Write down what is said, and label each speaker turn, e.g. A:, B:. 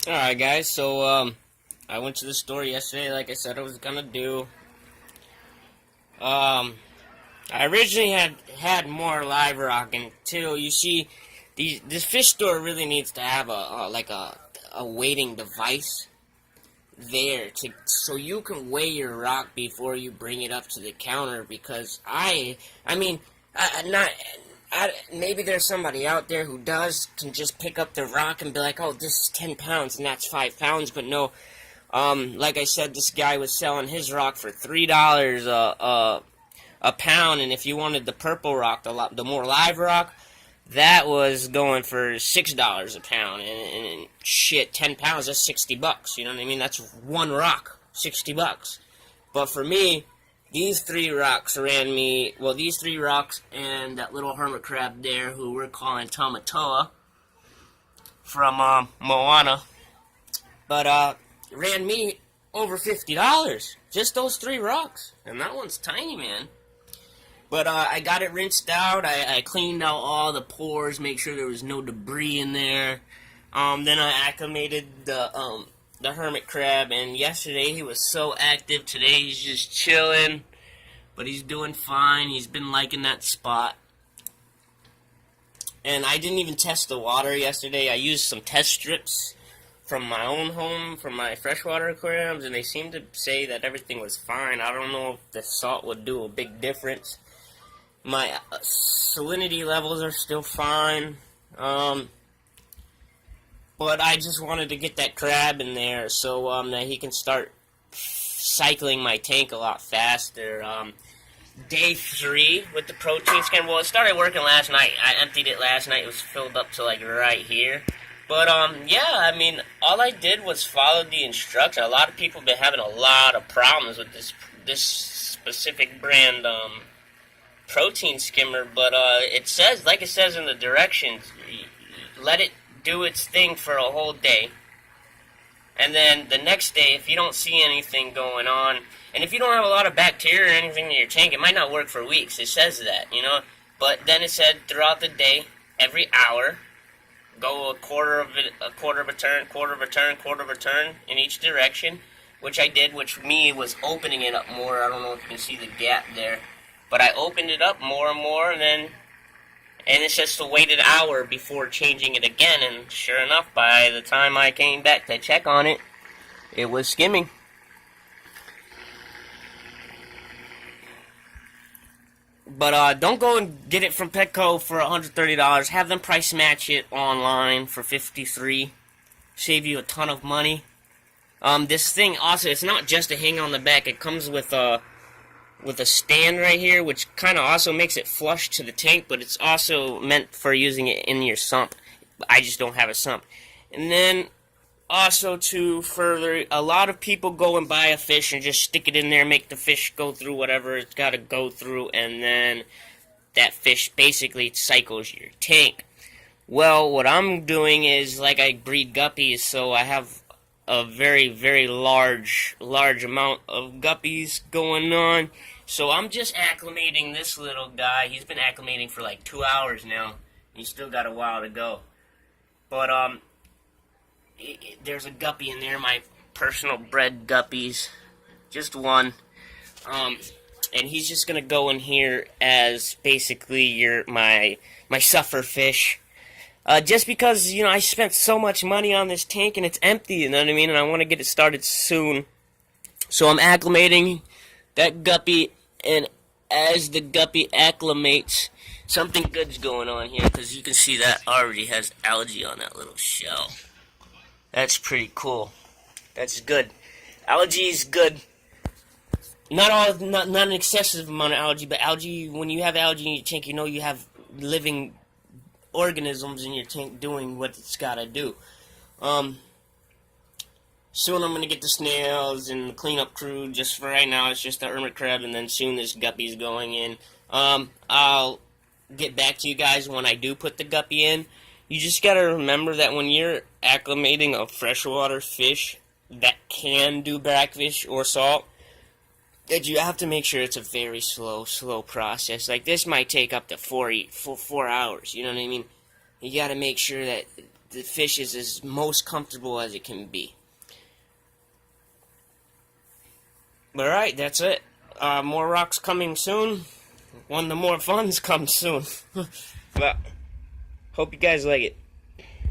A: Alright guys, so I went to the store yesterday like I said I was gonna do. I originally had more live rock until you see this fish store really needs to have a weighting device there to so you can weigh your rock before you bring it up to the counter because I mean not maybe there's somebody out there who can just pick up the rock and be like, oh, this is 10 pounds and that's 5 pounds, but no. Like I said, this guy was selling his rock for $3 a pound, and if you wanted the purple rock, the more live rock, that was going for $6 a pound, and shit, 10 pounds, that's $60, you know what I mean? That's one rock, $60. But for me, these three rocks ran me, well, these three rocks and that little hermit crab there, who we're calling Tamatoa, from, Moana, but, ran me over $50, just those three rocks, and that one's tiny, man. But I got it rinsed out. I cleaned out all the pores, make sure there was no debris in there. Then I acclimated the hermit crab, and yesterday he was so active. Today he's just chilling, but he's doing fine. He's been liking that spot. And I didn't even test the water yesterday. I used some test strips from my own home, from my freshwater aquariums, and they seemed to say that everything was fine. I don't know if the salt would do a big difference. My salinity levels are still fine, but I just wanted to get that crab in there so that he can start cycling my tank a lot faster. Day 3 with the protein scan. Well, it started working last night. I emptied it last night. It was filled up to like right here. But yeah, I mean, all I did was follow the instructions. A lot of people have been having a lot of problems with this specific brand protein skimmer, but it says, like it says in the directions, let it do its thing for a whole day, and then the next day, if you don't see anything going on, and if you don't have a lot of bacteria or anything in your tank, it might not work for weeks. It says that, you know, but then it said throughout the day, every hour, go a quarter of a turn in each direction, which I did, which me was opening it up more. I don't know if you can see the gap there. But I opened it up more and more, and it says to wait an hour before changing it again, and sure enough, by the time I came back to check on it, it was skimming. But don't go and get it from Petco for $130. Have them price match it online for $53. Save you a ton of money. This thing also, it's not just a hang on the back. It comes with a stand right here, which kind of also makes it flush to the tank, but it's also meant for using it in your sump. I just don't have a sump. And then also to further, a lot of people go and buy a fish and just stick it in there, make the fish go through whatever it's got to go through, and then that fish basically cycles your tank. Well, what I'm doing is, like, I breed guppies, so I have a very, very large amount of guppies going on. So I'm just acclimating this little guy. He's been acclimating for like 2 hours now. He's still got a while to go. But there's a guppy in there, my personal bred guppies. Just one. And he's just gonna go in here as basically my suffer fish. Just because, you know, I spent so much money on this tank and it's empty, you know what I mean? And I want to get it started soon. So I'm acclimating that guppy, and as the guppy acclimates, something good's going on here, because you can see that already has algae on that little shell. That's pretty cool. That's good. Algae is good. Not an excessive amount of algae, but algae, when you have algae in your tank, you know you have living organisms in your tank doing what it's gotta do. Soon I'm gonna get the snails and the cleanup crew. Just for right now, it's just the hermit crab, and then soon this guppy's going in. I'll get back to you guys when I do put the guppy in. You just gotta remember that when you're acclimating a freshwater fish that can do blackfish or salt, that you have to make sure it's a very slow process. Like, this might take up to 4 hours, you know what I mean? You gotta make sure that the fish is as most comfortable as it can be. Alright, that's it. More rocks coming soon. One of the more fun's comes soon. But, hope you guys like it.